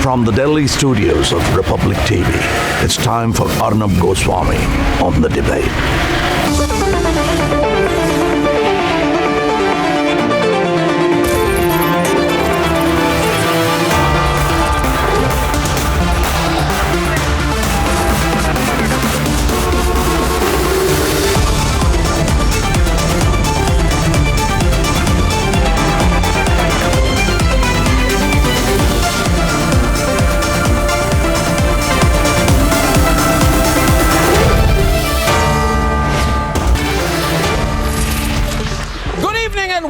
From the Delhi studios of Republic TV, it's time for Arnab Goswami on the debate.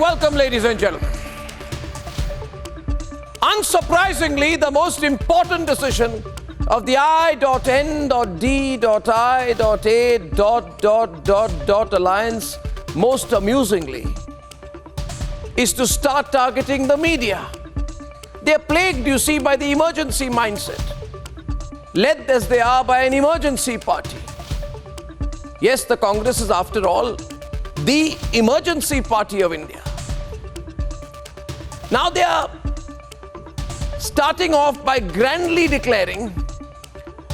Welcome, ladies and gentlemen. Unsurprisingly, the most important decision of the I.N.D.I.A. alliance, most amusingly, is to start targeting the media. They're plagued, you see, by the emergency mindset, led as they are by an emergency party. Yes, the Congress is, after all, the emergency party of India. Now they are starting off by grandly declaring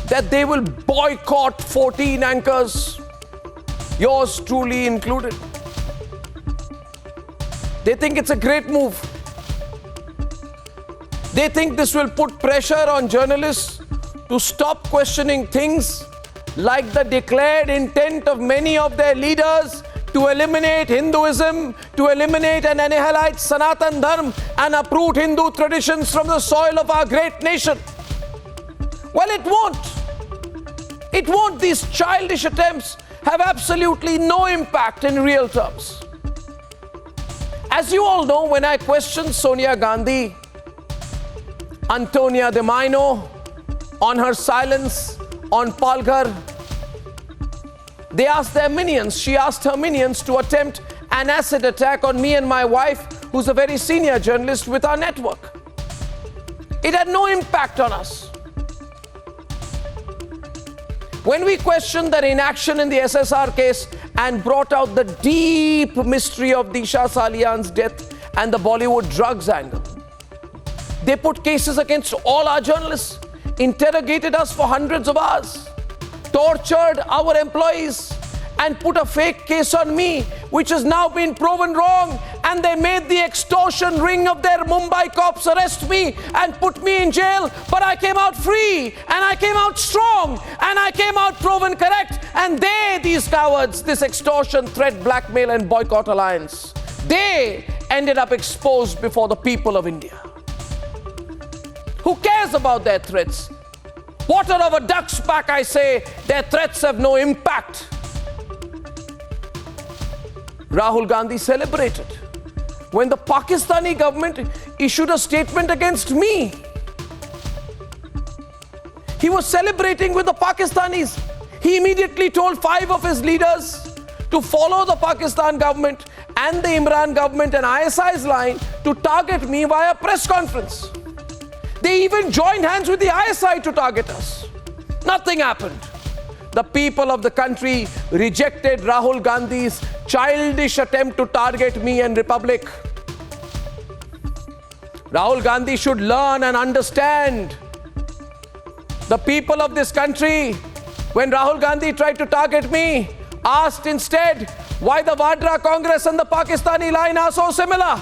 that they will boycott 14 anchors, yours truly included. They think it's a great move. They think this will put pressure on journalists to stop questioning things like the declared intent of many of their leaders to eliminate Hinduism, to eliminate and annihilate Sanatan Dharma and uproot Hindu traditions from the soil of our great nation. Well, it won't. It won't. These childish attempts have absolutely no impact in real terms. As you all know, when I questioned Sonia Gandhi, Antonia de Maino, on her silence on Palghar, they asked their minions, she asked her minions to attempt an acid attack on me and my wife, who's a very senior journalist with our network. It had no impact on us. When we questioned their inaction in the SSR case and brought out the deep mystery of Disha Salian's death and the Bollywood drugs angle, they put cases against all our journalists, interrogated us for hundreds of hours, tortured our employees, and put a fake case on me, which has now been proven wrong, and they made the extortion ring of their Mumbai cops arrest me and put me in jail, but I came out free, and I came out strong, and I came out proven correct, and they, these cowards, this extortion, threat, blackmail and boycott alliance, they ended up exposed before the people of India. Who cares about their threats? Water of a duck's back, I say, their threats have no impact. Rahul Gandhi celebrated when the Pakistani government issued a statement against me. He was celebrating with the Pakistanis. He immediately told 5 of his leaders to follow the Pakistan government and the Imran government and ISI's line to target me via press conference. They even joined hands with the ISI to target us. Nothing happened. The people of the country rejected Rahul Gandhi's childish attempt to target me and Republic. Rahul Gandhi should learn and understand. The people of this country, when Rahul Gandhi tried to target me, asked instead why the Vadra Congress and the Pakistani line are so similar.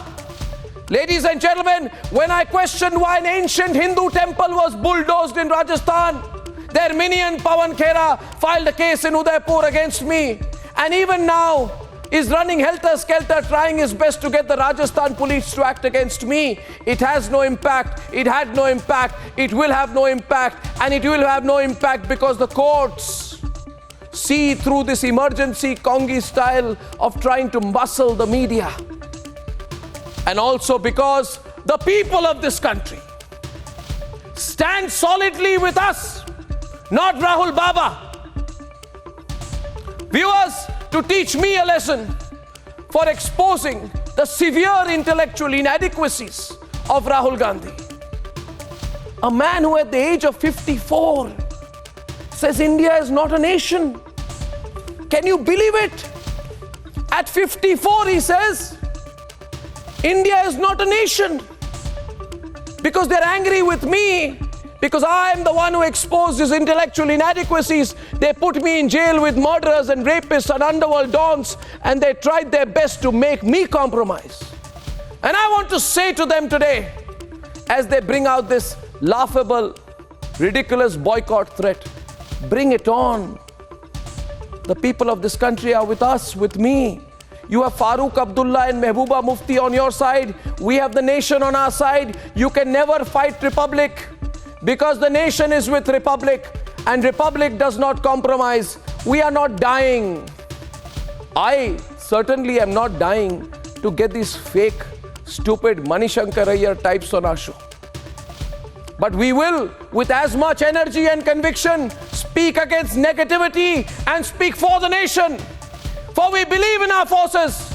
Ladies and gentlemen, when I questioned why an ancient Hindu temple was bulldozed in Rajasthan, their minion Pawan Khera filed a case in Udaipur against me, and even now is running helter-skelter, trying his best to get the Rajasthan police to act against me. It has no impact, it had no impact, it will have no impact, and it will have no impact because the courts see through this emergency Congi style of trying to muscle the media. And also because the people of this country stand solidly with us, not Rahul Baba. Viewers, to teach me a lesson for exposing the severe intellectual inadequacies of Rahul Gandhi. A man who at the age of 54 says India is not a nation. Can you believe it? At 54 he says India is not a nation because they're angry with me because I am the one who exposed his intellectual inadequacies. They put me in jail with murderers and rapists and underworld dons, and they tried their best to make me compromise. And I want to say to them today, as they bring out this laughable, ridiculous boycott threat, bring it on. The people of this country are with us, with me. You have Farooq Abdullah and Mehbooba Mufti on your side. We have the nation on our side. You can never fight Republic, because the nation is with Republic, and Republic does not compromise. We are not dying. I certainly am not dying to get these fake, stupid Manishankar Iyer types on our show. But we will, with as much energy and conviction, speak against negativity and speak for the nation. For we believe in our forces,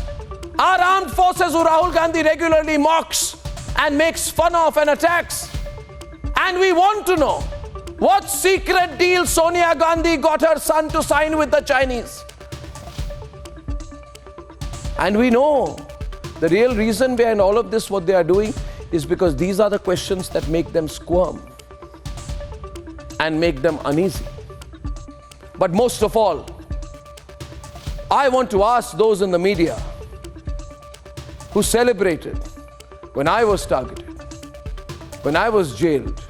our armed forces who Rahul Gandhi regularly mocks and makes fun of and attacks. And we want to know what secret deal Sonia Gandhi got her son to sign with the Chinese. And we know the real reason behind all of this, what they are doing, is because these are the questions that make them squirm and make them uneasy. But most of all, I want to ask those in the media who celebrated when I was targeted, when I was jailed,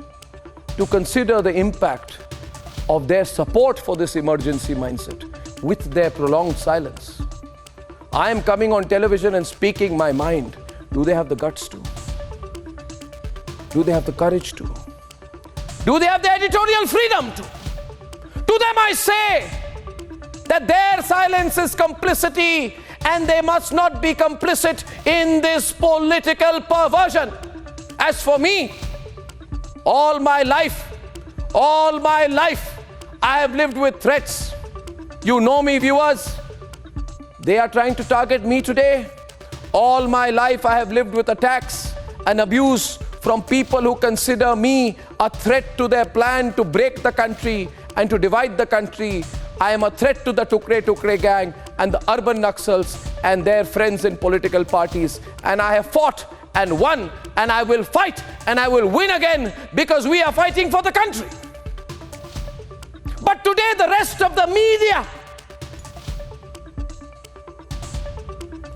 to consider the impact of their support for this emergency mindset with their prolonged silence. I am coming on television and speaking my mind. Do they have the guts to? Do they have the courage to? Do they have the editorial freedom to? To them I say that their silence is complicity, and they must not be complicit in this political perversion. As for me, all my life, I have lived with threats. You know me, viewers. They are trying to target me today. All my life I have lived with attacks and abuse from people who consider me a threat to their plan to break the country and to divide the country. I am a threat to the Tukre gang and the urban Naxals and their friends in political parties. And I have fought and won, and I will fight and I will win again, because we are fighting for the country. But today the rest of the media,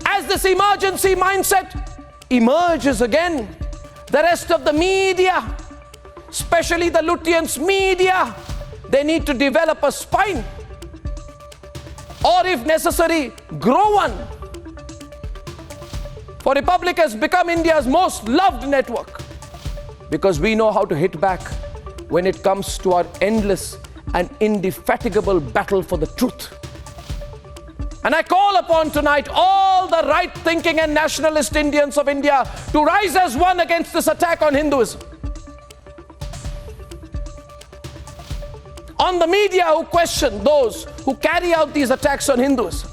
as this emergency mindset emerges again, the rest of the media, especially the Lutyens media, they need to develop a spine, or if necessary, grow one. For Republic has become India's most loved network, because we know how to hit back when it comes to our endless and indefatigable battle for the truth. And I call upon tonight all the right-thinking and nationalist Indians of India to rise as one against this attack on Hinduism. On the media who question those who carry out these attacks on Hinduism,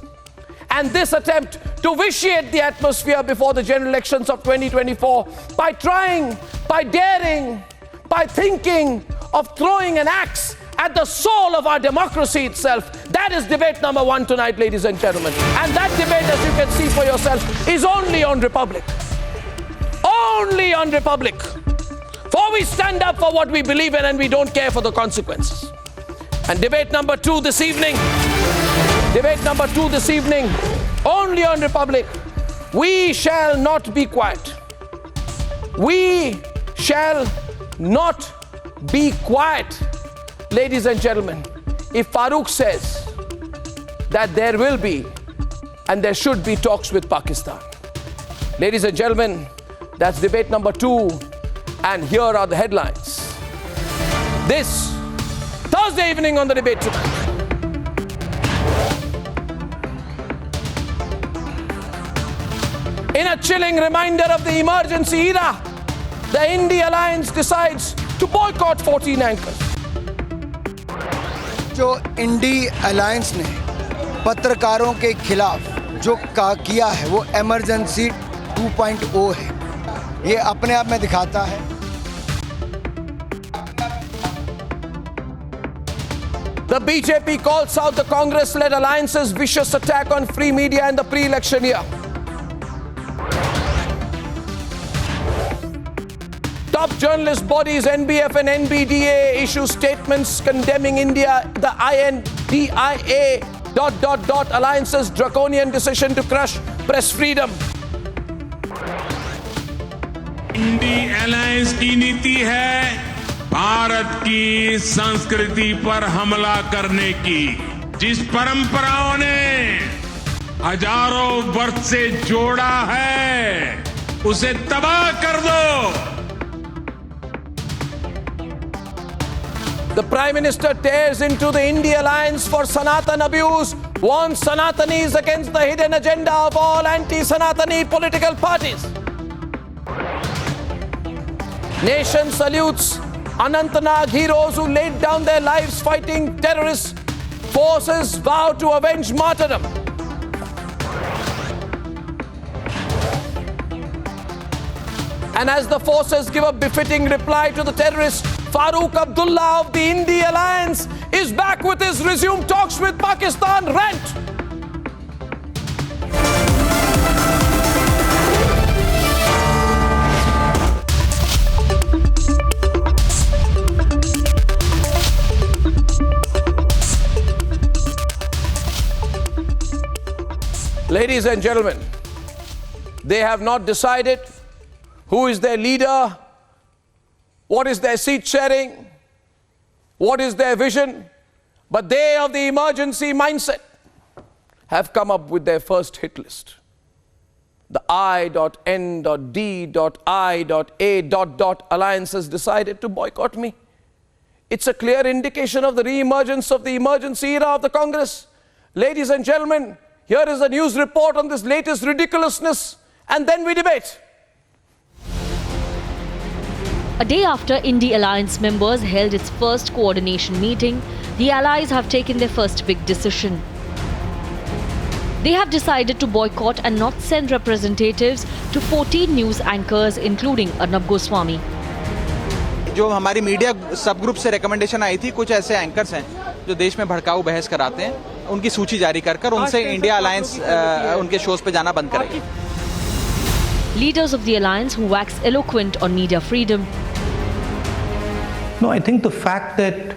and this attempt to vitiate the atmosphere before the general elections of 2024 by trying, by daring, by thinking of throwing an axe at the soul of our democracy itself. That is debate number one tonight, ladies and gentlemen. And that debate, as you can see for yourself, is only on Republic. Only on Republic. For we stand up for what we believe in, and we don't care for the consequences. And debate number two this evening, only on Republic. We shall not be quiet. We shall not be quiet. Ladies and gentlemen, if Farooq says that there will be and there should be talks with Pakistan, ladies and gentlemen, that's debate number two, and here are the headlines. This Thursday evening on the debate tonight. In a chilling reminder of the emergency era, the I.N.D.I.A alliance decides to boycott 14 anchors. जो I.N.D.I.A alliance ने पत्रकारों के खिलाफ जो किया है वो emergency 2.0 है। ये अपने आप में दिखाता है। The BJP calls out the Congress-led alliance's vicious attack on free media in the pre-election year. top journalist bodies NBF and N.D.I.A. issue statements condemning India, the I.N.D.I.A. Alliance's draconian decision to crush press freedom. I.N.D.I.A alliance की नीति है भारत की संस्कृति पर हमला करने की। जिस परंपराओं ने हजारों वर्ष से जोड़ा है उसे तबाह कर दो। The Prime Minister tears into the I.N.D.I.A alliance for Sanatan abuse, warns Sanatanis against the hidden agenda of all anti-Sanatani political parties. Nation salutes Anantnag heroes who laid down their lives fighting terrorists. Forces vow to avenge martyrdom. And as the forces give a befitting reply to the terrorists, Farooq Abdullah of the I.N.D.I.A alliance is back with his resumed talks with Pakistan rant. Ladies and gentlemen, they have not decided who is their leader, what is their seat sharing, what is their vision, but they of the emergency mindset have come up with their first hit list. The I.N.D.I.A. alliance has decided to boycott me. It's a clear indication of the re-emergence of the emergency era of the Congress. Ladies and gentlemen, here is a news report on this latest ridiculousness, and then we debate. A day after I.N.D.I.A alliance members held its first coordination meeting, the allies have taken their first big decision. They have decided to boycott and not send representatives to 14 news anchors, including Arnab Goswami. जो हमारी media सब group से recommendation आई थी, कुछ ऐसे anchors हैं जो देश में भड़काऊ बहस कराते हैं, उनकी सूची जारी कर उनसे इंडिया अलायंस उनके शोज पे जाना बंद करेगी. Leaders of the alliance who wax eloquent on media freedom. No, I think the fact that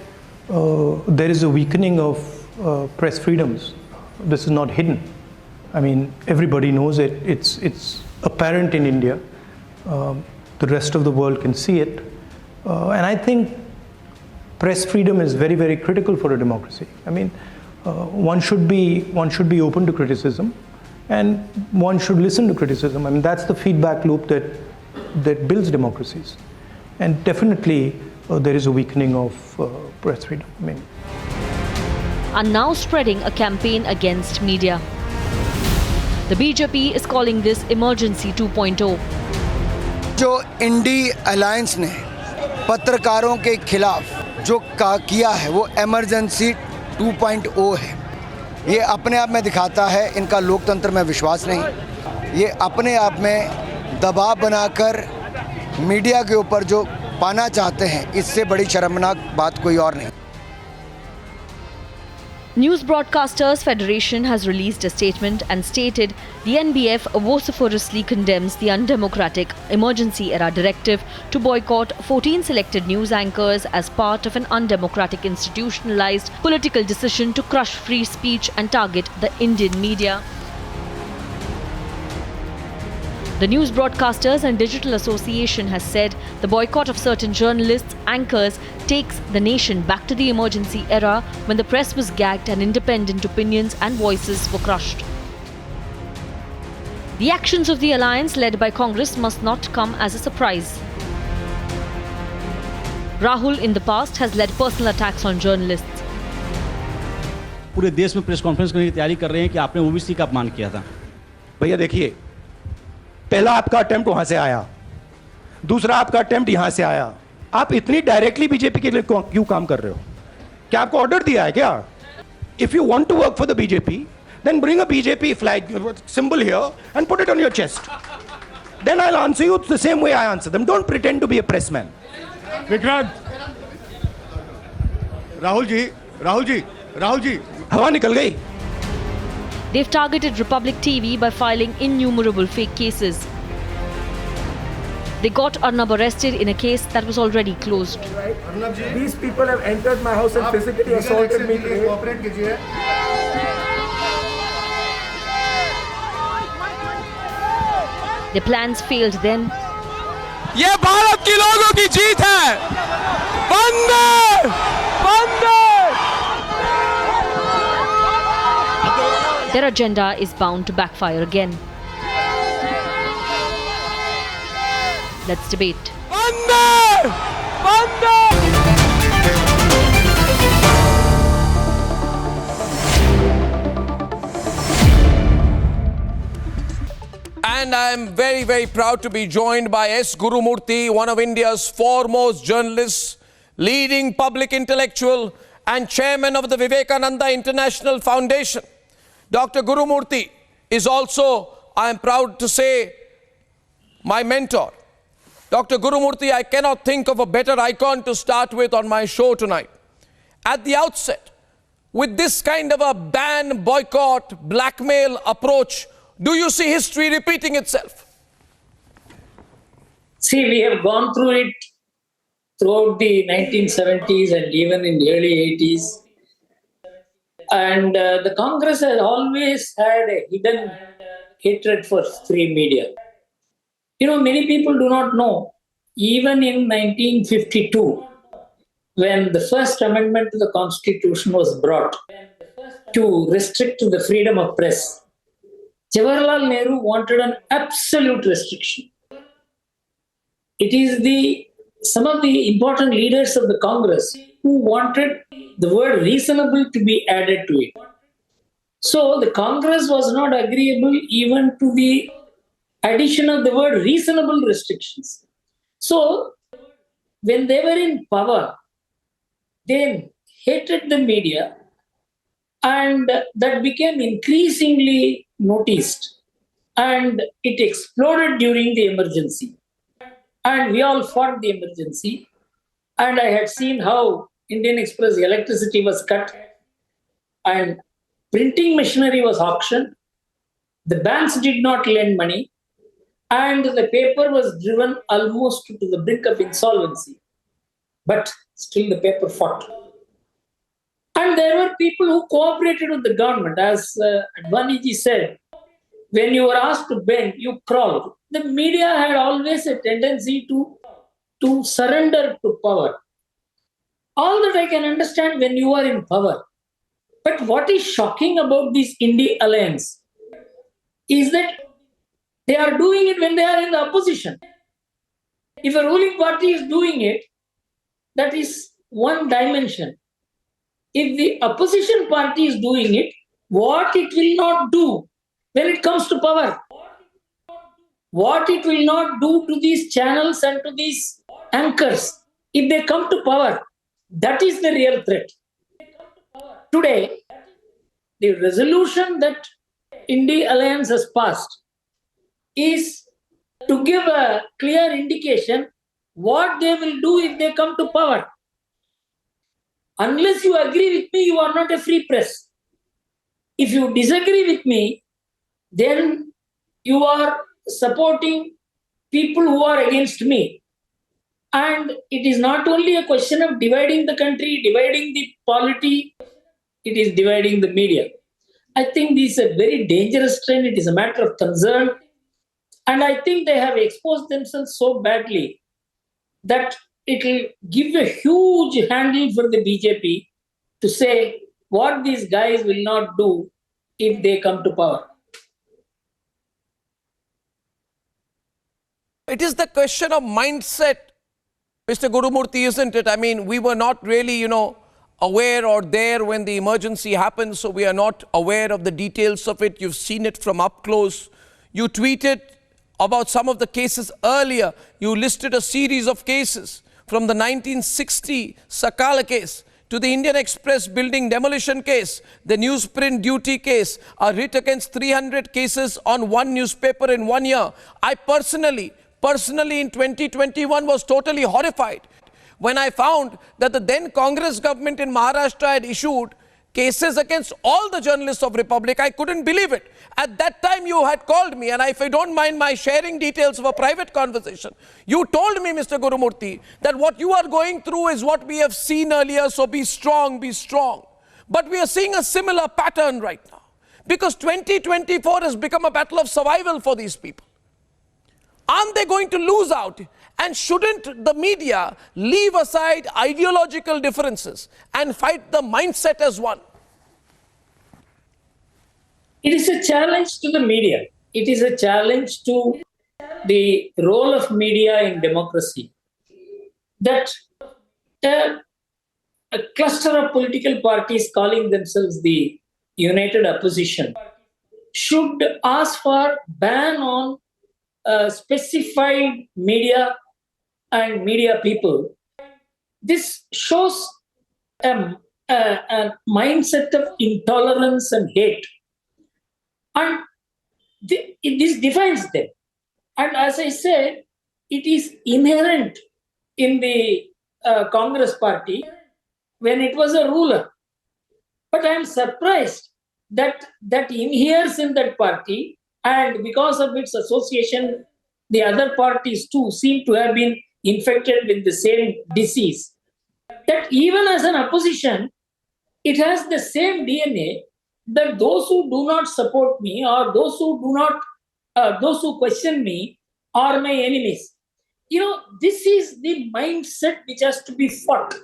there is a weakening of press freedoms, this is not hidden. I mean, everybody knows it. It's apparent in India. The rest of the world can see it. And I think press freedom is very, very critical for a democracy. I mean, one should be open to criticism, and one should listen to criticism. I mean, that's the feedback loop that builds democracies. And definitely, there is a weakening of press freedom. I mean, are now spreading a campaign against media. The BJP is calling this Emergency 2.0. जो I.N.D.I.A alliance ने पत्रकारों के खिलाफ जो किया है वो emergency 2.0 है. ये अपने आप में दिखाता है इनका लोकतंत्र में विश्वास नहीं. ये अपने आप में दबाव बनाकर मीडिया के ऊपर जो पाना चाहते हैं, इससे बड़ी शर्मनाक बात कोई और नहीं. News Broadcasters Federation has released a statement and stated the NBF vociferously condemns the undemocratic emergency era directive to boycott 14 selected news anchors as part of an undemocratic institutionalized political decision to crush free speech and target the Indian media. The News Broadcasters and Digital Association has said the boycott of certain journalists, anchors, takes the nation back to the emergency era when the press was gagged and independent opinions and voices were crushed. The actions of the alliance led by Congress must not come as a surprise. Rahul in the past has led personal attacks on journalists. पूरे देश में press conference करने की तैयारी कर रहे हैं कि आपने ओबीसी का अपमान किया था. भैया देखिए, पहला आपका अटेम्प्ट वहां से आया, दूसरा आपका अटेम्प्ट यहां से आया. आप इतनी डायरेक्टली बीजेपी के लिए क्यों काम कर रहे हो? क्या आपको ऑर्डर दिया है क्या? If you want to work for the BJP, then bring a BJP flag symbol here and put it on your chest. Then I will answer you the same way I answer them. Don't pretend to be a pressman. Vikrant, Rahul ji, हवा निकल गई. They've targeted Republic TV by filing innumerable fake cases. They got Arnab arrested in a case that was already closed. These people have entered my house and physically assaulted me today. Their plans failed then. ये भारत के लोगों की जीत है। बंदे! बंदे! Their agenda is bound to backfire again. Let's debate. बंदे! बंदे! And I am very, very proud to be joined by S. Gurumurthy, one of India's foremost journalists, leading public intellectual and chairman of the Vivekananda International Foundation. Dr. Gurumurthy is also, I am proud to say, my mentor. Dr. Gurumurthy, I cannot think of a better icon to start with on my show tonight. At the outset, with this kind of a ban, boycott, blackmail approach, do you see history repeating itself? See, we have gone through it throughout the 1970s and even in the early 80s. And the Congress has always had a hidden hatred for free media. You know, many people do not know, even in 1952, when the first amendment to the Constitution was brought to restrict the freedom of press, Jawaharlal Nehru wanted an absolute restriction. It is some of the important leaders of the Congress who wanted the word reasonable to be added to it. So the Congress was not agreeable even to the addition of the word reasonable restrictions. So when they were in power, they hated the media, and that became increasingly noticed, and it exploded during the emergency. And we all fought the emergency, and I had seen how Indian Express electricity was cut and printing machinery was auctioned. The banks did not lend money, and the paper was driven almost to the brink of insolvency. But still the paper fought. And there were people who cooperated with the government. As I.N.D.I.A said, when you were asked to bend, you crawled. The media had always a tendency to surrender to power. All that I can understand when you are in power. But what is shocking about this I.N.D.I.A alliance is that they are doing it when they are in the opposition. If a ruling party is doing it, that is one dimension. If the opposition party is doing it, what it will not do when it comes to power, what it will not do to these channels and to these anchors if they come to power, that is the real threat. Today, the resolution that I.N.D.I.A alliance has passed is to give a clear indication what they will do if they come to power. Unless you agree with me, you are not a free press. If you disagree with me, then you are supporting people who are against me. And it is not only a question of dividing the country, dividing the polity, it is dividing the media. I think this is a very dangerous trend. It is a matter of concern. And I think they have exposed themselves so badly that it will give a huge handle for the BJP to say what these guys will not do if they come to power. It is the question of mindset, Mr. Gurumurthy, isn't it? I mean, we were not really, aware or there when the emergency happened, so we are not aware of the details of it. You've seen it from up close. You tweeted about some of the cases earlier. You listed a series of cases from the 1960 Sakala case to the Indian Express building demolition case, the newsprint duty case, a writ against 300 cases on one newspaper in 1 year. I personally in 2021 was totally horrified when I found that the then Congress government in Maharashtra had issued cases against all the journalists of Republic. I couldn't believe it. At that time, you had called me, and if you don't mind my sharing details of a private conversation, you told me, Mr. Gurumurthy, that what you are going through is what we have seen earlier, so be strong, be strong. But we are seeing a similar pattern right now, because 2024 has become a battle of survival for these people. Aren't they going to lose out? And shouldn't the media leave aside ideological differences and fight the mindset as one? It is a challenge to the media. It is a challenge to the role of media in democracy. That a cluster of political parties calling themselves the United Opposition should ask for ban on specified media and media people. This shows a mindset of intolerance and hate. And this defines them. And as I said, it is inherent in the Congress party when it was a ruler. But I am surprised that inheres in that party, and because of its association, the other parties too seem to have been infected with the same disease. That even as an opposition, it has the same DNA, that those who do not support me or those who question me are my enemies. This is the mindset which has to be fought.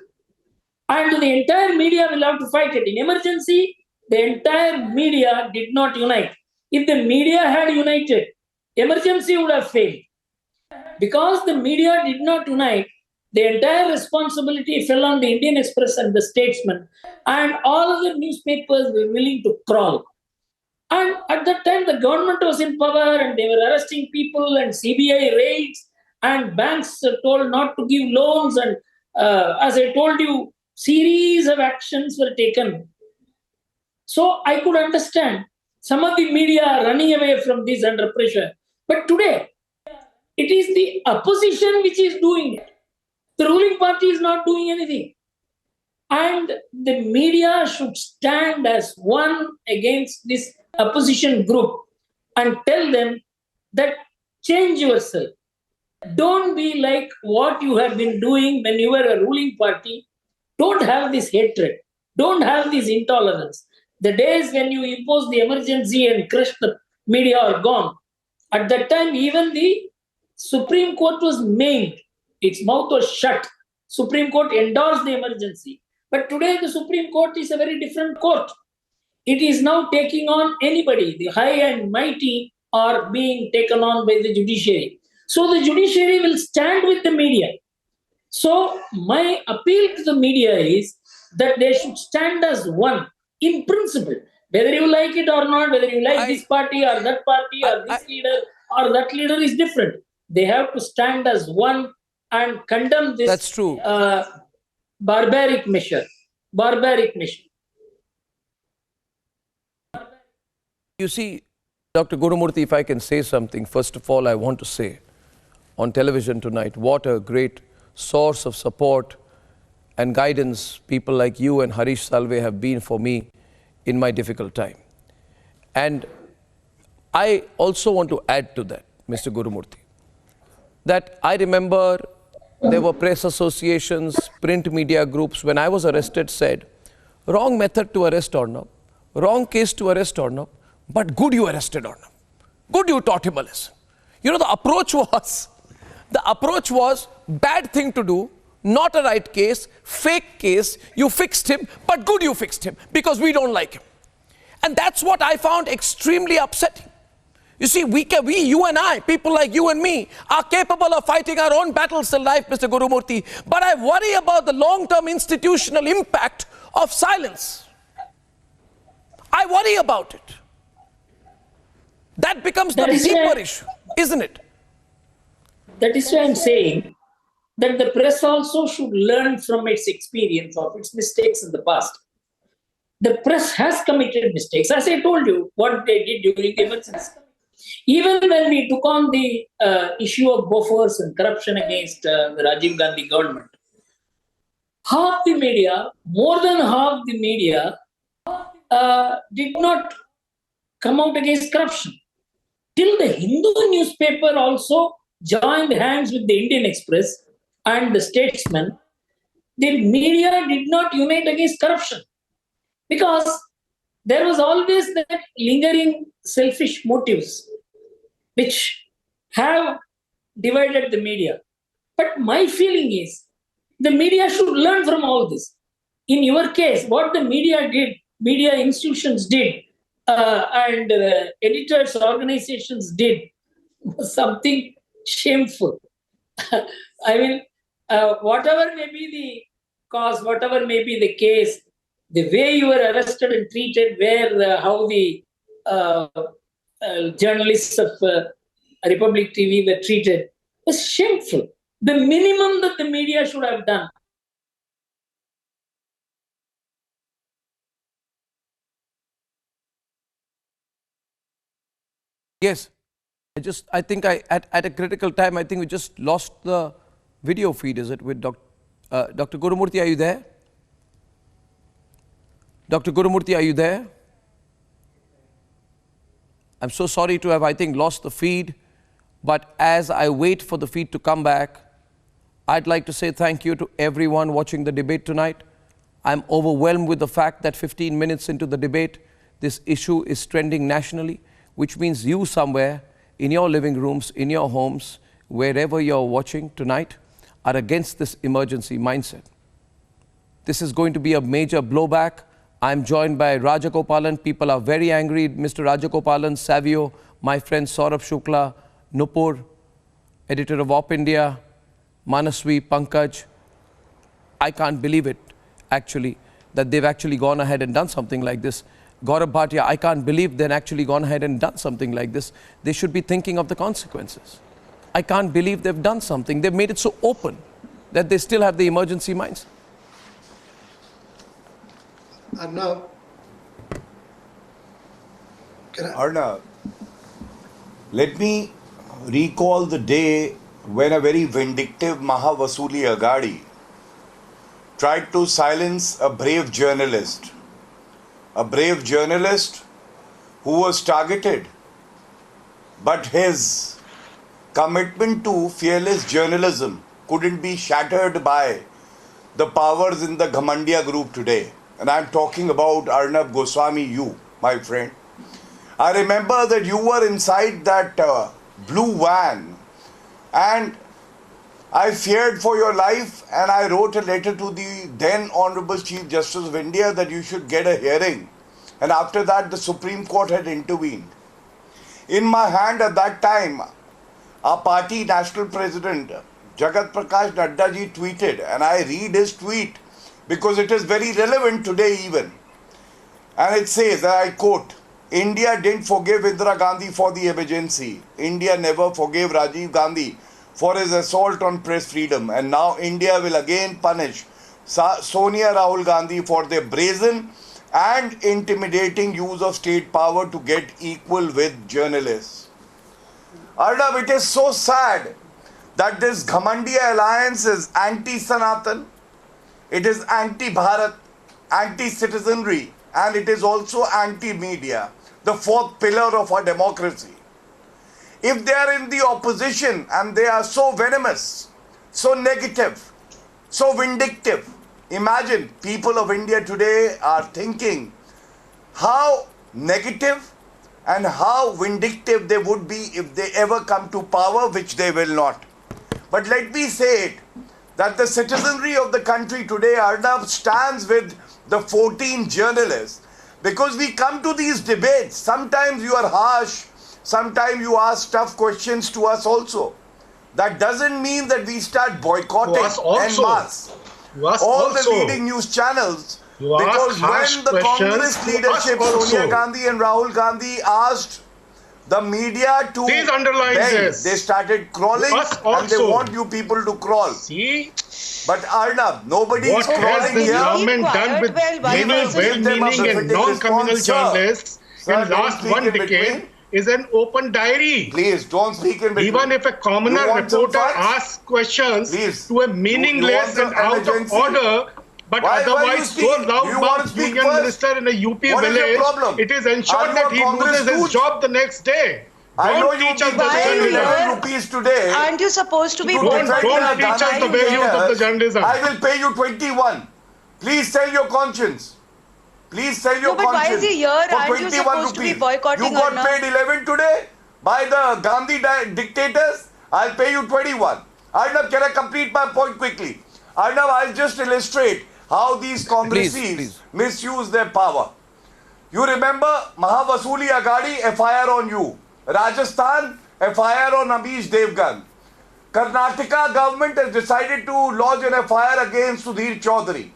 And the entire media will have to fight it. In emergency, the entire media did not unite. If the media had united, emergency would have failed. Because the media did not unite, the entire responsibility fell on the Indian Express and the Statesman, and all other newspapers were willing to crawl. And at that time, the government was in power and they were arresting people and CBI raids, and banks were told not to give loans. And as I told you, series of actions were taken. So I could understand some of the media running away from this under pressure. But today, it is the opposition which is doing it. The ruling party is not doing anything. And the media should stand as one against this opposition group and tell them that change yourself. Don't be like what you have been doing when you were a ruling party. Don't have this hatred. Don't have this intolerance. The days when you imposed the emergency and crushed the media are gone. At that time, even the Supreme Court was maimed. Its mouth was shut. Supreme Court endorsed the emergency. But today, the Supreme Court is a very different court. It is now taking on anybody. The high and mighty are being taken on by the judiciary. So the judiciary will stand with the media. So my appeal to the media is that they should stand as one in principle. Whether you like it or not, whether you like this party or that party or this leader or that leader is different. They have to stand as one and condemn this. That's true. Barbaric measure. Barbaric measure. You see, Dr. Gurumurthy, if I can say something, first of all, I want to say on television tonight, what a great source of support and guidance people like you and Harish Salve have been for me in my difficult time. And I also want to add to that, Mr. Gurumurthy, that I remember there were press associations, print media groups, when I was arrested, said, wrong method to arrest Arnab, wrong case to arrest Arnab, but good you arrested Arnab. Good you taught him a lesson. You know, the approach was bad thing to do, not a right case, fake case, you fixed him, but good you fixed him, because we don't like him. And that's what I found extremely upsetting. You see, you and I, people like you and me, are capable of fighting our own battles in life, Mr. Gurumurthy. But I worry about the long-term institutional impact of silence. I worry about it. That becomes the deeper issue, isn't it? That is why I'm saying that the press also should learn from its experience of its mistakes in the past. The press has committed mistakes. As I told you, what they did during the emergency. Even when we took on the issue of Bofors and corruption against the Rajiv Gandhi government, half the media, more than half the media, did not come out against corruption. Till the Hindu newspaper also joined hands with the Indian Express and the Statesman, the media did not unite against corruption because there was always that lingering selfish motives which have divided the media. But my feeling is the media should learn from all this. In your case, what the media did, media institutions did, and editors' organizations did was something shameful. I mean, whatever may be the cause, whatever may be the case, the way you were arrested and treated, how the journalists of Republic TV were treated was shameful. The minimum that the media should have done. Yes, I think at a critical time, I think we just lost the video feed, is it, with Dr. Gurumurthy, are you there? Dr. Gurumurthy, are you there? I'm so sorry to have, I think, lost the feed, but as I wait for the feed to come back, I'd like to say thank you to everyone watching the debate tonight. I'm overwhelmed with the fact that 15 minutes into the debate, this issue is trending nationally, which means you somewhere in your living rooms, in your homes, wherever you're watching tonight, are against this emergency mindset. This is going to be a major blowback. I'm joined by Rajagopalan. People are very angry. Mr. Rajagopalan, Savio, my friend Saurabh Shukla, Nupur, editor of Op.India, Manaswi, Pankaj. I can't believe it, actually, that they've actually gone ahead and done something like this. Gaurav Bhatia, I can't believe they've actually gone ahead and done something like this. They should be thinking of the consequences. I can't believe they've done something. They've made it so open that they still have the emergency mindset. Arnab, Arnab, let me recall the day when a very vindictive Mahavasuli Agadi tried to silence a brave journalist who was targeted, but his commitment to fearless journalism couldn't be shattered by the powers in the Ghamandia group today. And I'm talking about Arnab Goswami, you, my friend. I remember that you were inside that blue van, and I feared for your life, and I wrote a letter to the then Honorable Chief Justice of India that you should get a hearing. And after that, the Supreme Court had intervened. In my hand at that time, our party national president, Jagat Prakash Nadda ji, tweeted, and I read his tweet because it is very relevant today even. And it says, and I quote, India didn't forgive Indira Gandhi for the emergency. India never forgave Rajiv Gandhi for his assault on press freedom. And now India will again punish Sonia Rahul Gandhi for their brazen and intimidating use of state power to get equal with journalists. Arnab, it is so sad that this Ghamandia alliance is anti-Sanatan, it is anti-Bharat, anti-citizenry, and it is also anti-media, the fourth pillar of our democracy. If they are in the opposition and they are so venomous, so negative, so vindictive, imagine people of India today are thinking how negative and how vindictive they would be if they ever come to power, which they will not. But let me say it, that the citizenry of the country today, Arnab, stands with the 14 journalists, because we come to these debates. Sometimes you are harsh, sometimes you ask tough questions to us also. That doesn't mean that we start boycotting en masse all the leading news channels, because when the Congress leadership, Sonia Gandhi and Rahul Gandhi, asked the media to bend, they started crawling, and they want you people to crawl. See? But Arnab, nobody is crawling here. What has the government done with many well-meaning and non-communal journalists in last one decade is an open diary. Please, don't speak in between. Even if a commoner reporter asks questions to a meaningless and out of order But Why you otherwise, so speaking? loud Do you want to mouth speak union first? minister in a UP What is your village, problem? it is ensured Are you that a he Congress loses his stooge? job the next day. I know Don't you teach us people the pay journalism. 11 rupees today. Aren't you supposed to be to Don't defend boycotting? your teach us the government values of the leaders. journalism. I will pay you 21. Please sell your conscience. Please sell your No, but why conscience. is he here? For Aren't you 21 supposed to be rupees. boycotting You got Arnab? paid 11 today by the Gandhi dictators. I'll pay you 21. Arnab, can I complete my point quickly? Arnab, I'll just illustrate how these Congresses please. misuse their power. You remember Mahavasuli Agadi, FIR on you. Rajasthan, FIR on Amish Devgan. Karnataka government has decided to lodge an FIR against Sudhir Chaudhary.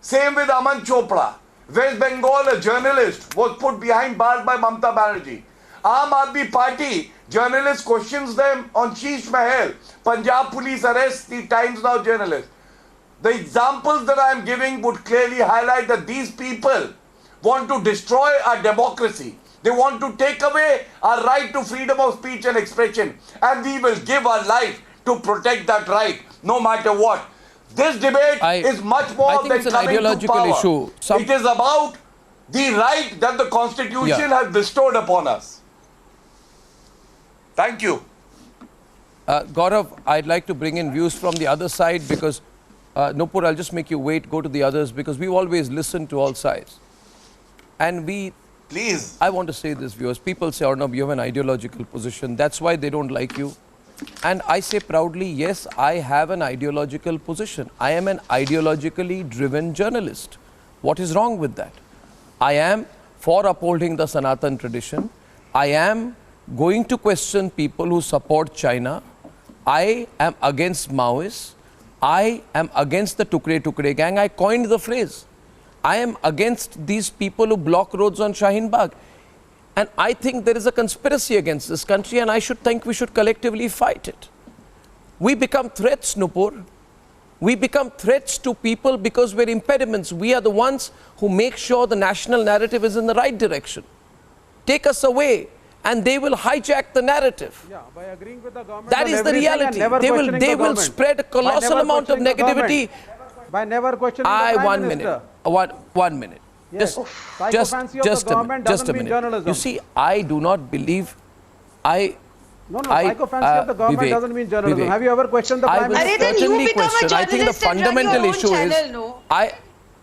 Same with Aman Chopra. West Bengal, a journalist, was put behind bars by Mamata Banerjee. Aam Aadmi Party journalist questions them on Sheesh Mahal. Punjab police arrests the Times Now journalist. The examples that I am giving would clearly highlight that these people want to destroy our democracy. They want to take away our right to freedom of speech and expression. And we will give our life to protect that right, no matter what. This debate is much more think than it's an coming ideological to power. issue. It is about the right that the Constitution has bestowed upon us. Thank you. Gaurav, I'd like to bring in views from the other side because, Nupur, I'll just make you wait, go to the others because we've always listened to all sides. And Please. I want to say this, viewers. People say, Arnab, you have an ideological position. That's why they don't like you. And I say proudly, yes, I have an ideological position. I am an ideologically driven journalist. What is wrong with that? I am for upholding the Sanatan tradition. I am going to question people who support China. I am against Maoists. I am against the Tukre gang. I coined the phrase. I am against these people who block roads on Shaheen Bagh. And I think there is a conspiracy against this country and I think we should collectively fight it. We become threats, Nupur. We become threats to people because we're impediments. We are the ones who make sure the national narrative is in the right direction. Take us away and they will hijack the narrative. Yeah, by agreeing with the government that is the reality. They will spread a colossal amount of negativity. By never questioning the Prime 1 Minister. minute. 1 minute. Yes. Just Psychophancy of the government doesn't mean journalism. You see, I do not believe. Psychophancy of the government Vivek, doesn't mean journalism. Vivek, Have you ever questioned the Prime Minister? Then you become a journalist I think the fundamental and run your own issue channel, is. no?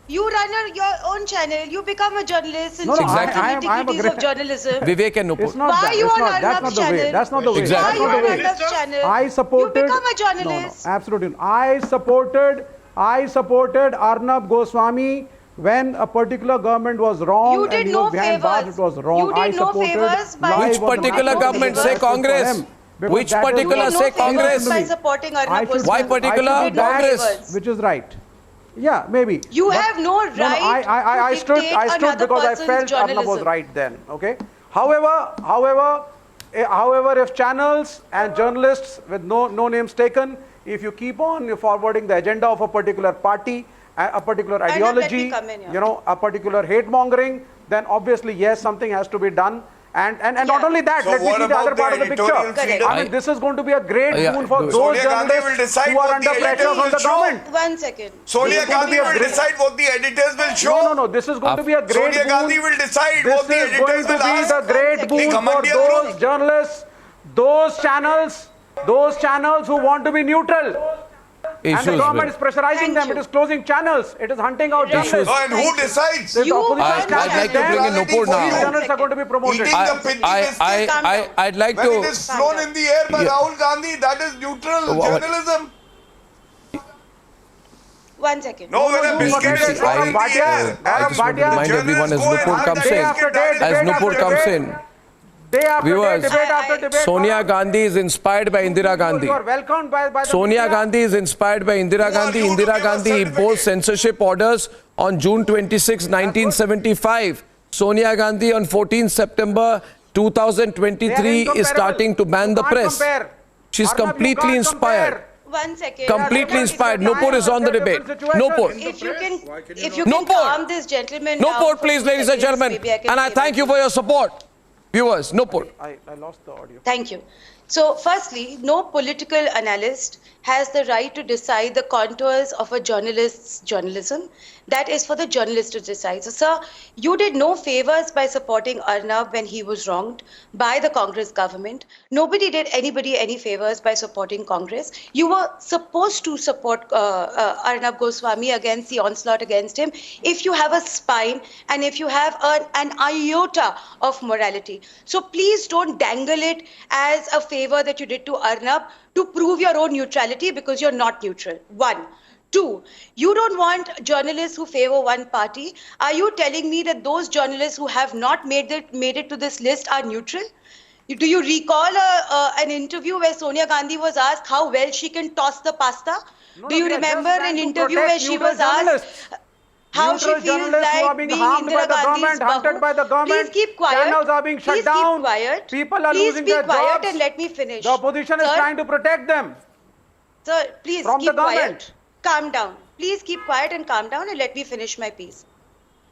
You run your own channel. You become a journalist and Exactly. the nitty-gritties of journalism. Vivek and Nupur. It's not Why that. you It's on not, that's Arnab's not the way. channel? That's not the way. Exactly. Why That's you not on the way. Arnab's channel? I supported. You become a journalist. No, absolutely. I supported Arnab Goswami when a particular government was wrong. You did and he no was behind bars, favors. it was wrong. You did I no supported favors by- live Which on the particular national government? television. Say That's good for Congress. him. Because Which that is- particular? You did no Say favors Congress. by supporting Arnab I should- Goswami. Why particular I should do that, Congress? which is right. Yeah, maybe. You But- have no right I to stood dictate because another I person's felt Arnab was journalism. right then. Okay. However, if channels and journalists with no names taken, if you keep on forwarding the agenda of a particular party, a particular ideology, let me come in, yeah. a particular hate mongering, then obviously yes, something has to be done. And not only that, So let me what see the about other part the of the editorial picture. freedom? I mean, this is going to be a great Yeah, boon for do it. those Sonia Gandhi will journalists decide who are what under the pressure from the editors will show. government. 1 second. Sonia This is going to Gandhi be a will great- decide what the editors will show. No. This is going to be a great Sonia boon. Gandhi will decide This what the is going editors to will be ask. the great boon for Kamandiya those group. journalists, those channels who want to be neutral. And the government is pressurizing them. It is closing channels. It is hunting out journalists. Oh, and who decides? If the opposition I'd like to bring in Nupur these now. journalists are going to be promoted. Eating the pidgey biscuit. I'd like When it to. is flown in the air by Rahul Gandhi, that is neutral What? journalism. 1 second. No, when a biscuit is flown in the air, I just want to remind everyone as Nupur comes in. As Nupur comes in. Day after Viewers, day, debate after debate. Sonia Gandhi is inspired by Indira Gandhi. You are welcomed by the Sonia media. Gandhi is inspired by Indira Gandhi. you to Indira give Gandhi us imposed certificate? censorship orders on June 26, 1975. Sonia Gandhi on 14 September 2023 is starting to ban the press. She's completely inspired. 1 second. Completely inspired. Nupur is on the debate. Nupur. If you can Nupur. calm this gentleman down Nupur, for please, 2 ladies and seconds, gentlemen. maybe I can And I say thank my you for your support. Viewers, Nupur. I lost the audio. Thank you. So, firstly, no political analyst has the right to decide the contours of a journalist's journalism. That is for the journalist to decide. So, sir, you did no favors by supporting Arnab when he was wronged by the Congress government. Nobody did anybody any favors by supporting Congress. You were supposed to support Arnab Goswami against the onslaught against him if you have a spine and if you have an iota of morality. So please don't dangle it as a favor that you did to Arnab to prove your own neutrality, because you're not neutral. One. Two, you don't want journalists who favor one party. Are you telling me that those journalists who have not made it to this list are neutral? Do you recall an interview where Sonia Gandhi was asked how well she can toss the pasta? Do you remember an interview where she was asked how she feels like being Indira Gandhi's hunted by the government. Please keep quiet. Channels are being shut down. People are losing their jobs. Please be quiet and let me finish. The opposition is trying to protect them. Sir, please keep quiet. Calm down. Please keep quiet and calm down and let me finish my piece.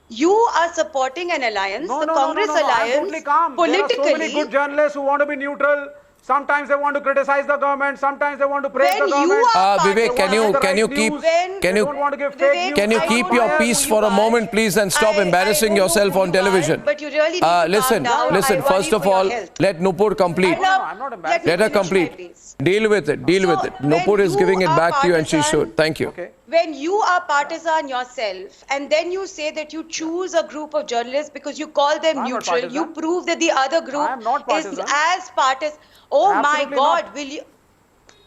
You are supporting an alliance, the Congress alliance, I'm totally calm. politically. There are so many good journalists who want to be neutral. Sometimes they want to criticize the government. Sometimes they want to praise the government. Vivek, can you keep your peace for a moment, please, and stop embarrassing yourself on television? But you really need to listen. First of all, let Nupur complete. Let her complete. Deal with it. Nupur is giving it back to you, and she should. Thank you. When you are partisan yourself and then you say that you choose a group of journalists because you call them neutral, you prove that the other group is as partisan. Oh my God, will you?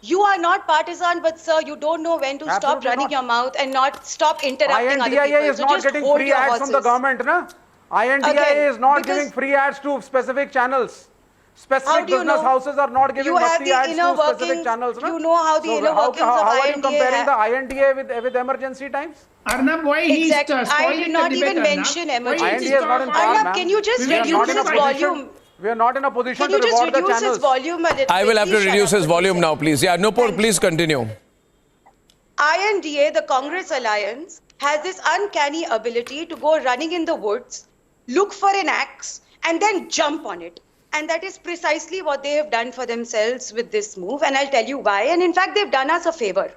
You are not partisan, but sir, you don't know when to stop running your mouth and not stop interrupting other people. I.N.D.I.A is not getting free ads from the government, na? I.N.D.I.A is not giving free ads to specific channels. Specific business houses are not giving mufti ads to specific channels. You know how the inner workings of I.N.D.A. How are you comparing the I.N.D.A with emergency times? Arnab, why he is I did not even mention emergency. I.N.D.A is not in power, Arnab, can you just reduce its volume? We are not in a position to reward the channels. Can you just reduce its volume a little bit? I will have to reduce his volume now, please. Yeah, Nupur, please continue. I.N.D.A, the Congress alliance, has this uncanny ability to go running in the woods, look for an axe, and then jump on it. And that is precisely what they have done for themselves with this move. And I'll tell you why. And in fact, they've done us a favor.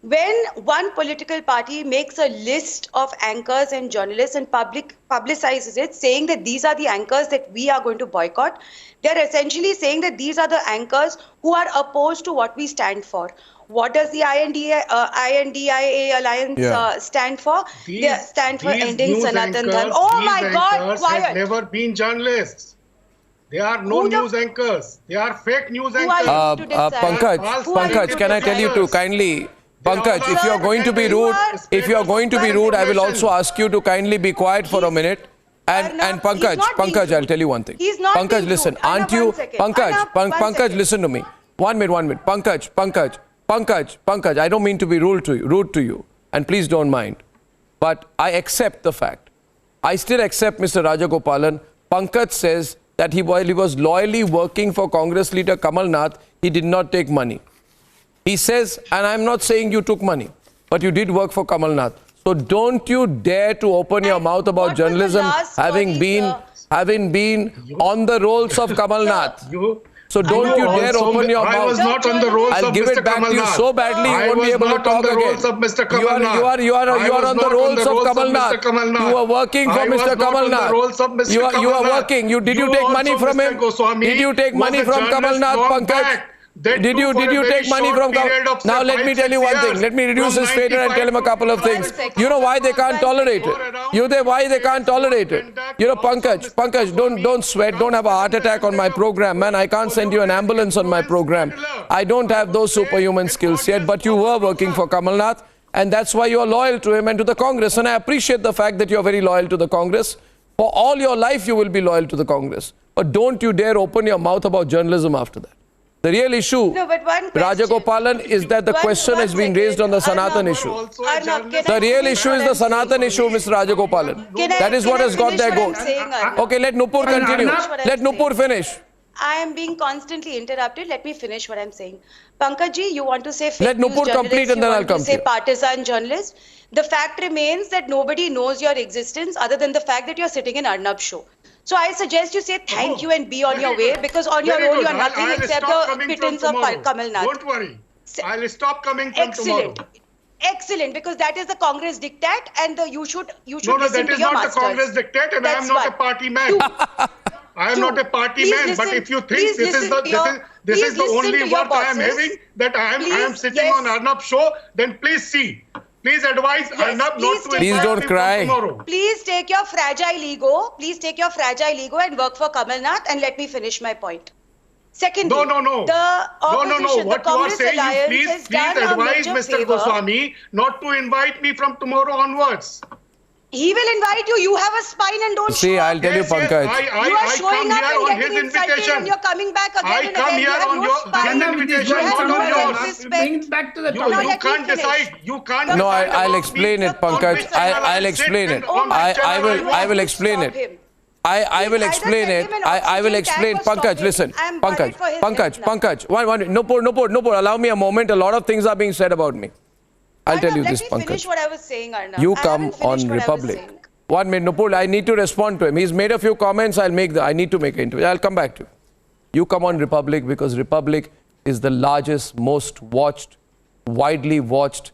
When one political party makes a list of anchors and journalists and publicizes it, saying that these are the anchors that we are going to boycott, they're essentially saying that these are the anchors who are opposed to what we stand for. What does the I.N.D.I.A alliance stand for? They stand for ending Sanatan Dharma. Oh my God, quiet. Have never been journalists. They are no news anchors. They are fake news anchors. Pankaj, can I tell you to kindly... Pankaj, if you are going to be rude, I will also ask you to kindly be quiet for a minute. And Pankaj, I'll tell you one thing. Pankaj, listen, aren't you... Pankaj, listen to me. One minute. Pankaj, I don't mean to be rude to you. And please don't mind. But I accept the fact. I still accept Mr. Rajagopalan. Pankaj says that while he was loyally working for Congress leader Kamal Nath, he did not take money. He says, and I'm not saying you took money, but you did work for Kamal Nath. So don't you dare to open your mouth about journalism having been on the rolls of Kamal Nath. So don't you dare open your mouth. I was not on the rolls I'll of give Mr. it back Kamal to you Nath. so badly you won't be able to talk again. You are on the rolls of Kamal Nath. You are working for Mr. Kamal Nath. You are working. Did you take money from him? Did you take money from Kamal Nath, Pankaj? Did you take money from Kamal? Now let me tell you one thing. Let me reduce his fader and tell him a couple of things. You know why they can't tolerate it? Why they can't tolerate it? You know, Pankaj, don't sweat. Don't have a heart attack on my program, man. I can't send you an ambulance on my program. I don't have those superhuman skills yet, but you were working for Kamal Nath, and that's why you are loyal to him and to the Congress. And I appreciate the fact that you are very loyal to the Congress. For all your life, you will be loyal to the Congress. But don't you dare open your mouth about journalism after that. The real issue, Rajagopalan, is that the question has been raised on the Sanatan issue. The real issue is the Sanatan issue, Mr. Rajagopalan. That is what has got their goal. Okay, let Nupur continue. Let Nupur finish. I am being constantly interrupted. Let me finish what I'm saying. Pankaj, you want to say fake let news Nupur complete and then I'll come to say partisan journalist. The fact remains that nobody knows your existence other than the fact that you're sitting in Arnab's show. So I suggest you say thank you and be on your way, because on your own you are nothing except the pittance of Kamal Nath. Don't worry. I'll stop coming from tomorrow. Excellent, because that is the Congress dictate, and you should No, listen that to is your not masters. the Congress dictate, and I am not a party man. I am not a party man. But if you think this is the only work I am having, that I am sitting on Arnab's show, then please see. Please advise Arnab not to Please don't cry. Please take your fragile ego. Please take your fragile ego and work for Kamal Nath, and let me finish my point. Secondly, No. The opposition, What the you are Congress saying alliance is has please done a advise major Mr. favor. Goswami not to invite me from tomorrow onwards. He will invite you. You have a spine and don't See, show I'll up. tell you, Pankaj. You are showing up and getting insulted, and you're coming back again I and come again. here You have on no your spine. invitation, You have not no on yours. self-respect. Bring it back to the You topic. can't decide. You can't No, decide. I'll about explain me it, Pankaj. on which channel I'll sit explain and it. on which channel I watch. will explain it. I will explain it. I will explain. Pankaj, listen. Pankaj. One. No, allow me a moment. A lot of things are being said about me. I'll tell you this, Let me finish Pankaj. what I was saying, Arnab. You I come haven't on finished what I was Republic. saying. 1 minute, Nupur, I need to respond to him. He's made a few comments. I need to make an interview. I'll come back to you. You come on Republic because Republic is the largest, most watched, widely watched,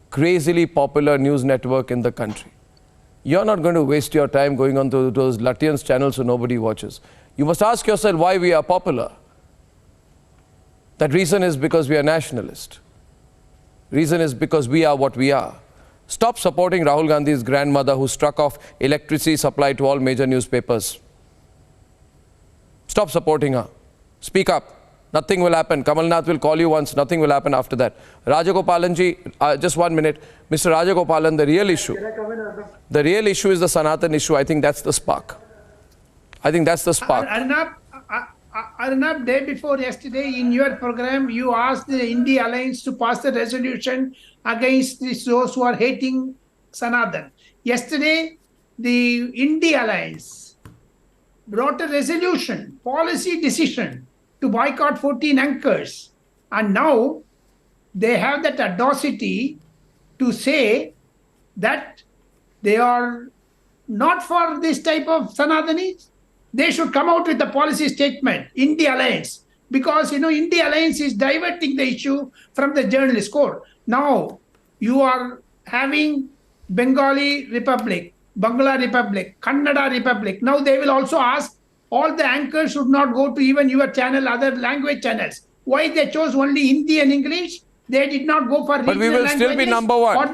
crazily popular news network in the country. You're not going to waste your time going on to those Lutyens channels so nobody watches. You must ask yourself why we are popular. That reason is because we are nationalist. Reason is because we are what we are. Stop supporting Rahul Gandhi's grandmother who struck off electricity supply to all major newspapers. Stop supporting her. Speak up. Nothing will happen. Kamal Nath will call you once. Nothing will happen after that. Rajagopalanji, just 1 minute. Mr. Rajagopalan, the real issue is the Sanatan issue. I think that's the spark. Arnab, day before yesterday in your program, you asked the I.N.D.I.A alliance to pass the resolution against those who are hating Sanatan. Yesterday, the I.N.D.I.A alliance brought a resolution, policy decision to boycott 14 anchors. And now they have that audacity to say that they are not for this type of Sanatanis. They should come out with a policy statement, I.N.D.I.A alliance, because I.N.D.I.A alliance is diverting the issue from the journalist core. Now you are having Bengali Republic, Bangla Republic, Kannada Republic. Now they will also ask all the anchors should not go to even your channel, other language channels. Why they chose only Hindi and English? They did not go for regional languages. But we will still be number one.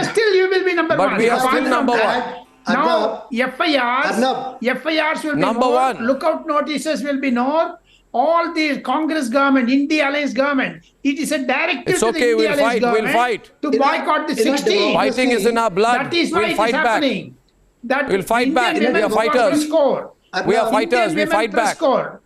Still you will be number one. But we are still number one. Now, FIRs will be number more, one. Lookout notices will be more. All the Congress government, I.N.D.I.A alliance government, it is a directive It's to okay, the I.N.D.I.A alliance government we'll fight. to boycott the 16. Fighting is in our blood. That is why we'll it fight is happening. back. That We'll fight Indian back. women We are fighters. press corps. We are fighters. We Indian fight women press back. corps.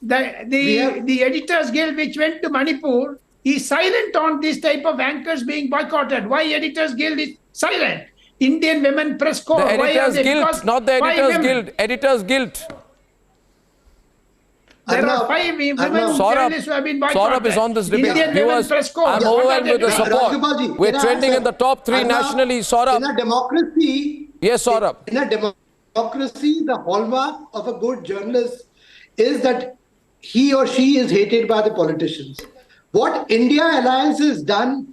The Editors Guild which went to Manipur is silent on this type of anchors being boycotted. Why Editors Guild is silent? Indian Women Press Corps. The Editors Guild, not the Editors Guild. Editors Guild. There are 5 women journalists who have been boycotted. Saurabh is on this debate. Indian Women Press Corps. I'm overwhelmed with the support. We're trending in the top 3 nationally. Saurabh. In a democracy, yes, Saurabh. In a democracy, the hallmark of a good journalist is that he or she is hated by the politicians. What I.N.D.I.A alliance has done,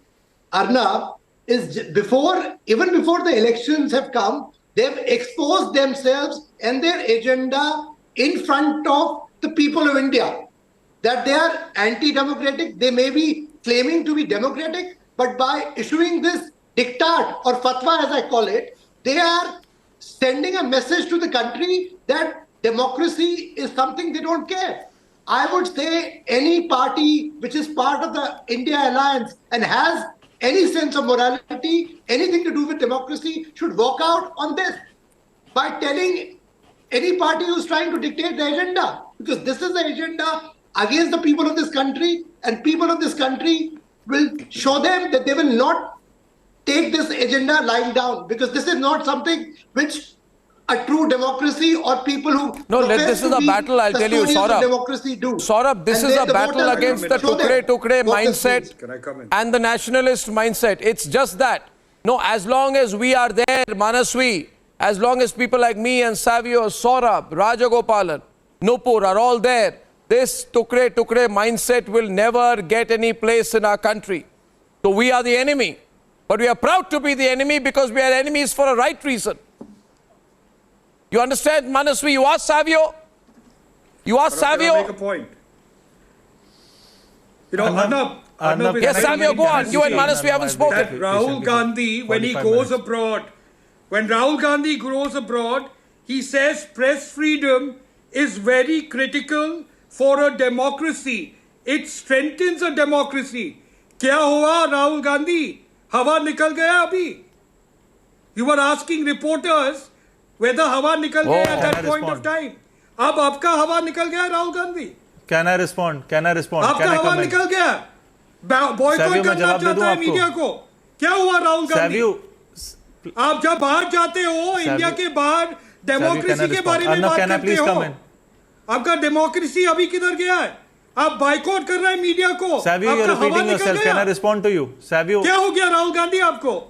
Arnab, is even before the elections have come, they've exposed themselves and their agenda in front of the people of India. That they are anti-democratic, they may be claiming to be democratic, but by issuing this diktat or fatwa as I call it, they are sending a message to the country that democracy is something they don't care. I would say any party which is part of the I.N.D.I.A alliance and has any sense of morality, anything to do with democracy, should walk out on this by telling any party who's trying to dictate the agenda. Because this is the agenda against the people of this country, and people of this country will show them that they will not take this agenda lying down, because this is not something which a true democracy or people who this is a battle, I'll tell you, Saurabh. Democracy do. Saurabh, this is a battle against the tukre mindset and the nationalist mindset. It's just that. No, as long as we are there, Manaswi, as long as people like me and Savio, Saurabh, Rajagopalan, Nupur are all there, this tukre mindset will never get any place in our country. So we are the enemy. But we are proud to be the enemy because we are enemies for a right reason. You understand, Manaswi? You ask Savio? You ask Savio? Make a point. You know, Arnab yes, Savio, go on. You and Manaswi haven't spoken. Rahul Gandhi, when he goes abroad, he says press freedom is very critical for a democracy. It strengthens a democracy. क्या हुआ राहुल गांधी? हवा निकल गया अभी. You were asking reporters whether हवा निकल गया at that point of time. अब आपका हवा निकल गया Rahul Gandhi. Can I respond? आपका हवा निकल गया. बॉयकॉट करना चाहता है मीडिया को. क्या हुआ राहुल गांधी? आप जब बाहर जाते हो, इंडिया के बाहर डेमोक्रेसी के बारे में बात करते हो. आपका डेमोक्रेसी अभी किधर गया है? आप बाइकआउट कर रहे हैं मीडिया को. Savio, you're repeating yourself. Can I respond to you? Savio. क्या हो गया राहुल गांधी आपको?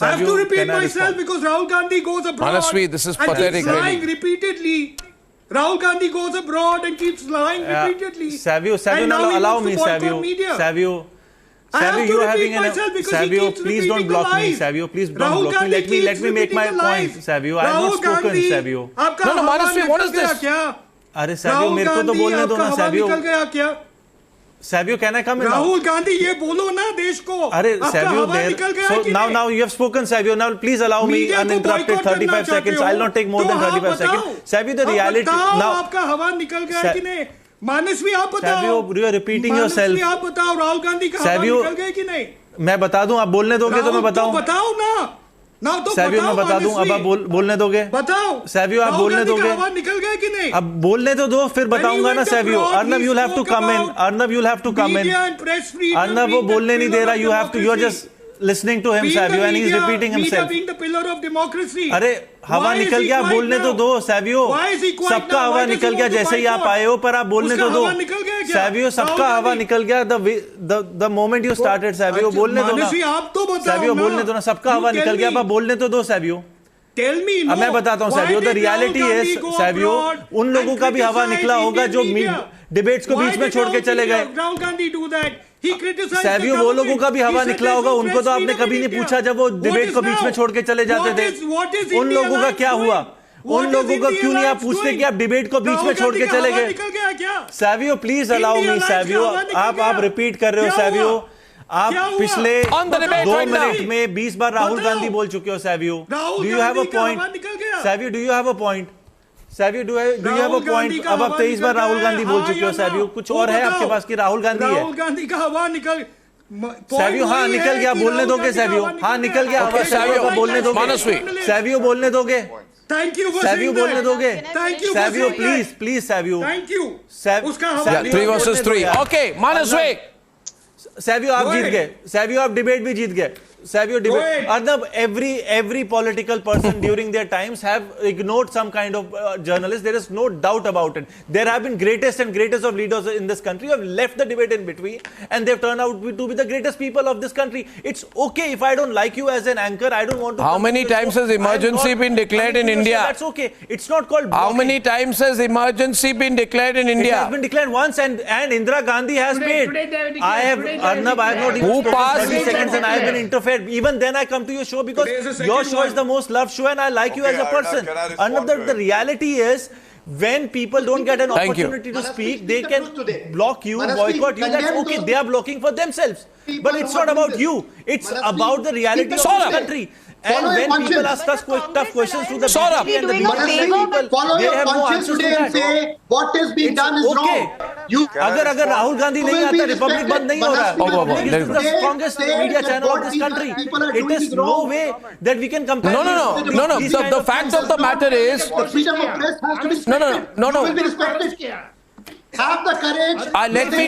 I have to repeat myself because Rahul Gandhi goes abroad. Honestly, this is pathetic. And keeps lying repeatedly. Rahul Gandhi goes abroad and keeps lying repeatedly. Savio, now allow me, Savio. Savio, you are having an... Savio, please don't block me. Savio, please don't block me. Let me make my point. Savio, I have not spoken, Savio. No, Manaswi, what is this? अरे Savio, मेरे को तो बोलने दो ना, Savio. Savio, can I come in? Rahul Gandhi, ये बोलो ना देश को. अरे Savio, so now you have spoken, Savio. Now please allow me uninterrupted 35 seconds. I'll not take more than 35 seconds. Savio, the reality now. आपका हवा निकल गया कि नहीं? Manaswi, आप बताओ. Savio, you are repeating yourself. Manaswi, आप बताओ राहुल गांधी का हवा निकल गया कि नहीं? मैं बता दूं, आप बोलने दोगे तो मैं बताऊं. बताओ ना. Savio, मैं बता दूं, अब आप बोलने दोगे? बताओ. Savio, आप बोलने दोगे? हवा निकल गया कि नहीं? अब बोलने तो दो, फिर बताऊंगा ना Savio. Arnab, you'll have to come in. Arnab, you'll have to come in. Arnab, वो बोलने नहीं दे रहा. You're just listening to him, Savio, and he's repeating himself. Being the pillar of democracy. अरे हवा निकल गया, बोलने तो दो Savio. सबका हवा निकल गया जैसे ही आप आए हो, पर आप बोलने तो दो. Savio, सबका हवा निकल गया. The moment you started, Savio, बोलने दो ना. Savio, बोलने दो ना. सबका हवा निकल गया, अब बोलने तो दो Savio. Tell me, अब मैं बताता हूँ Savio, the reality is Savio, उन लोगों का भी हवा निकला होगा जो डिबेट्स को बीच में छोड़ के चले गए. Savio, वो लोगों का भी हवा निकला होगा, उनको तो आपने कभी नहीं पूछा जब वो डिबेट को बीच में छोड़ के चले जाते थे. उन लोगों का क्या हुआ? उन लोगों का क्यों नहीं आप पूछते कि आप डिबेट को बीच में छोड़ के चले गए? Savio, please allow me Savio. आप रिपीट कर रहे हो Savio. आप पिछले 2 मिनट में 20 बार राहुल गांधी बोल चुके हो Savio. Do you have a point? Savio, do you have a point? Savio, do you have a point? अब आप 23 बार राहुल गांधी बोल चुके हो Savio. कुछ और है आपके पास कि राहुल गांधी है? राहुल गांधी का हवा निकल. Savio, हाँ निकल गया, बोलने दोगे Savio. हाँ निकल गया हवा. Savio को बोलने दोगे? Savio बोलने दोगे? Thank you for Savio बोलने दोगे? Thank you. Savio, please Savio. Thank you. उसका हवा 3 versus 3. Okay, Manaswi. Savio, आप जीत गए. Savio, आप डिबेट भी जीत गए. Savio, debate. Arnab, every political person during their times have ignored some kind of journalist. There is no doubt about it. There have been greatest of leaders in this country who have left the debate in between, and they've turned out to be the greatest people of this country. It's okay if I don't like you as an anchor. I don't want to. How many times has emergency been declared in India? That's okay. It's not called blocking. How many times has emergency been declared in India? It has been declared once, and Indira Gandhi has paid. Arnab, I have not even spoken 30 seconds, and I have been interfered. Even then I come to your show because your show is the most loved show and I like you as a person. Arnab, the reality is when people don't get an opportunity to speak, they can block you, boycott you. That's okay. They are blocking for themselves. But it's not about you. It's about the reality of this country. And when people ask us tough questions to the BJP and the people, they have no answers to that. What is being done is wrong. अगर राहुल गांधी नहीं आता, Republic बंद नहीं हो रहा. This is the strongest media channel of this country. It is no way that we can compare. No. The fact of the matter is, no. have the courage. Let me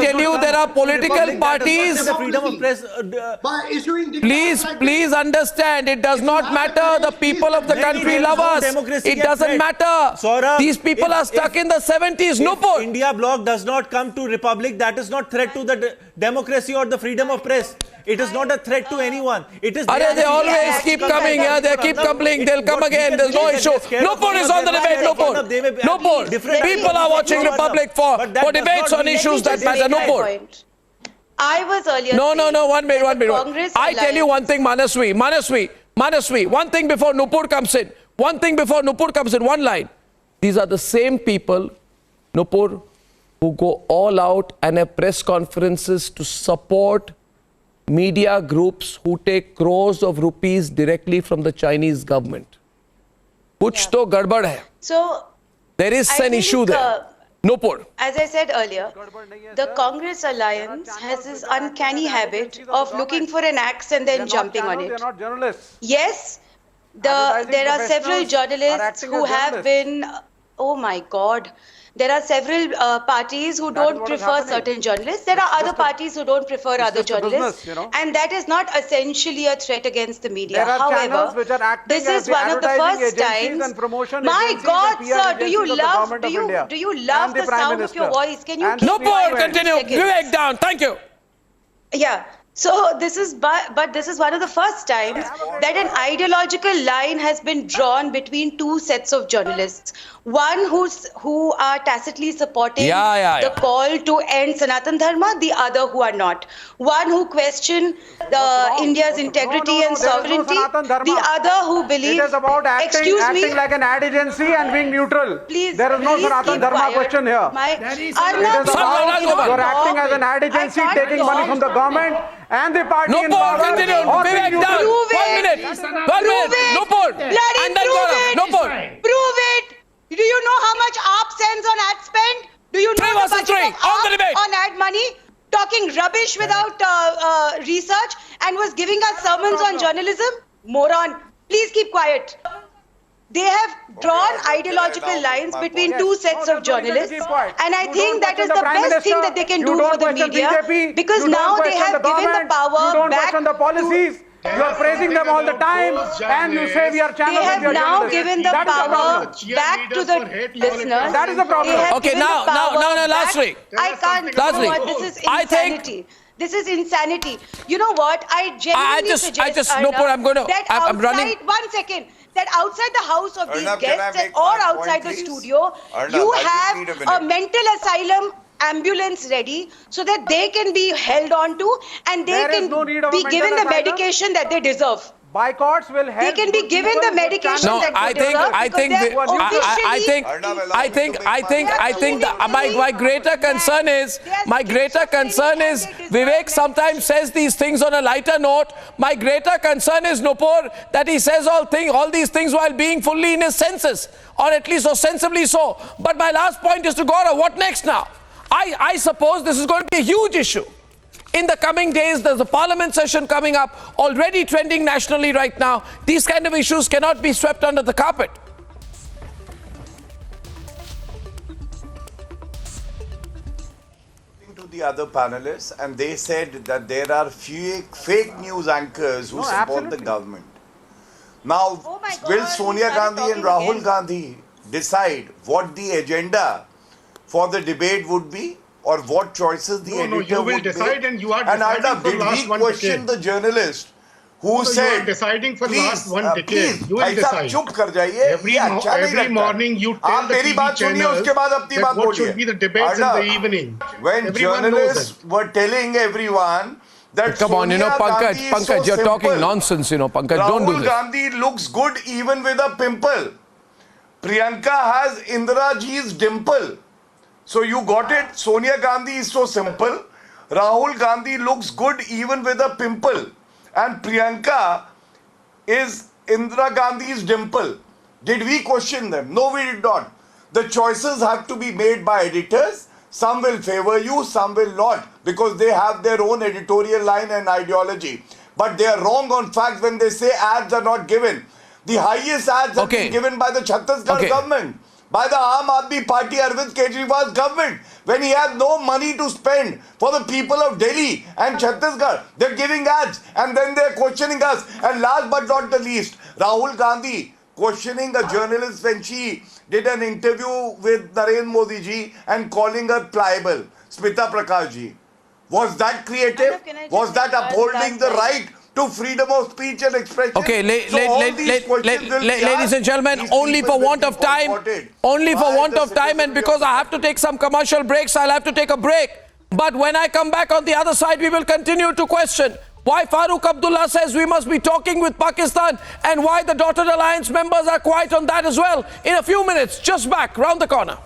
tell you, there are political parties. By issuing Please understand, it does not matter. The people of the country love us. It doesn't matter. These people are stuck in the 70s. Nupur. India bloc does not come to republic. That is not threat to the democracy or the freedom of press. It is not a threat to anyone. It is. They always keep coming. They keep complaining. They'll come again. There's no issue. Nupur is on the debate. Nupur. People are watching Republic for debates on issues that matter. Nupur. I was earlier. No. 1 minute. I tell you one thing, Manaswi. One thing before Nupur comes in. One line. These are the same people, Nupur, who go all out and have press conferences to support media groups who take crores of rupees directly from the Chinese government. Kuch to gadbad hai. So there is an issue there. Nupur. As I said earlier, the Congress alliance has this uncanny habit of looking for an axe and then jumping on it. They're not journalists. Yes, there are several journalists who have been. Oh my God. There are several parties who don't prefer certain journalists. There are other parties who don't prefer other journalists. And that is not essentially a threat against the media. However, this is one of the first times. My God, sir, do you love the sound of your voice? Can you keep Nupur, continue. Vivek down. Thank you. Yeah. So this is one of the first times that an ideological line has been drawn between two sets of journalists. One who are tacitly supporting the call to end Sanatan Dharma, the other who are not. One who question India's integrity and sovereignty, the other who believes. It is about acting like an ad agency and being neutral. There is no Sanatan Dharma question here. It is about you're acting as an ad agency, taking money from the government and the party in power. Vivek down. 1 minute. Nupur. And then Nupur. Prove it. Do you know how much AAP sends on ad spend? Do you know the budget of AAP on ad money? Talking rubbish without research and was giving us sermons on journalism? Moron. Please keep quiet. They have drawn ideological lines between two sets of journalists, and I think that is the best thing that they can do for the media, because now they have given the power back to the policies. You are praising them all the time, and you say we are channeling your journalists. They have now given the power back to the listeners. That is the problem. Okay, now, last week. I can't. This is insanity. This is insanity. You know what? I genuinely suggest, I'm running. 1 second. That outside the house of these guests or outside the studio, you have a mental asylum ambulance ready so that they can be held on to and they can be given the medication that they deserve. Boycotts will help. They can be given the medication that they deserve. I think my greater concern is Vivek sometimes says these things on a lighter note. My greater concern is Nupur that he says all these things while being fully in his senses, or at least ostensibly so. But my last point is to Gaurav, what next now? I suppose this is going to be a huge issue. In the coming days, there's a parliament session coming up, already trending nationally right now. These kind of issues cannot be swept under the carpet. To the other panelists, and they said that there are fake news anchors who support the government. Now, will Sonia Gandhi and Rahul Gandhi decide what the agenda for the debate would be? Or what choices the editor would decide, make. And you are deciding for the last one question the journalist who said, you are deciding for the last one decade. You will decide. चुप कर जाइए. Every morning you tell the TV channels that what should be the debates in the evening. When journalists were telling everyone that come on, Pankaj, you're talking nonsense, Pankaj, don't do this. Rahul Gandhi looks good even with a pimple. Priyanka has Indira ji's dimple. So you got it. Sonia Gandhi is so simple. Rahul Gandhi looks good even with a pimple. And Priyanka is Indira Gandhi's dimple. Did we question them? No, we did not. The choices have to be made by editors. Some will favor you, some will not, because they have their own editorial line and ideology. But they are wrong on facts when they say ads are not given. The highest ads have been given by the Chhattisgarh government, by the Aam Aadmi Party, Arvind Kejriwal's government, when he has no money to spend for the people of Delhi and Chhattisgarh. They're giving ads and then they're questioning us. And last but not the least, Rahul Gandhi questioning a journalist when she did an interview with Narendra Modi ji and calling her pliable, Smita Prakash ji. Was that creative? Was that upholding the right to freedom of speech and expression? Okay, ladies and gentlemen, only for want of time, and because I have to take some commercial breaks, I'll have to take a break. But when I come back on the other side, we will continue to question why Farooq Abdullah says we must be talking with Pakistan and why the dotted alliance members are quiet on that as well. In a few minutes, just back, round the corner.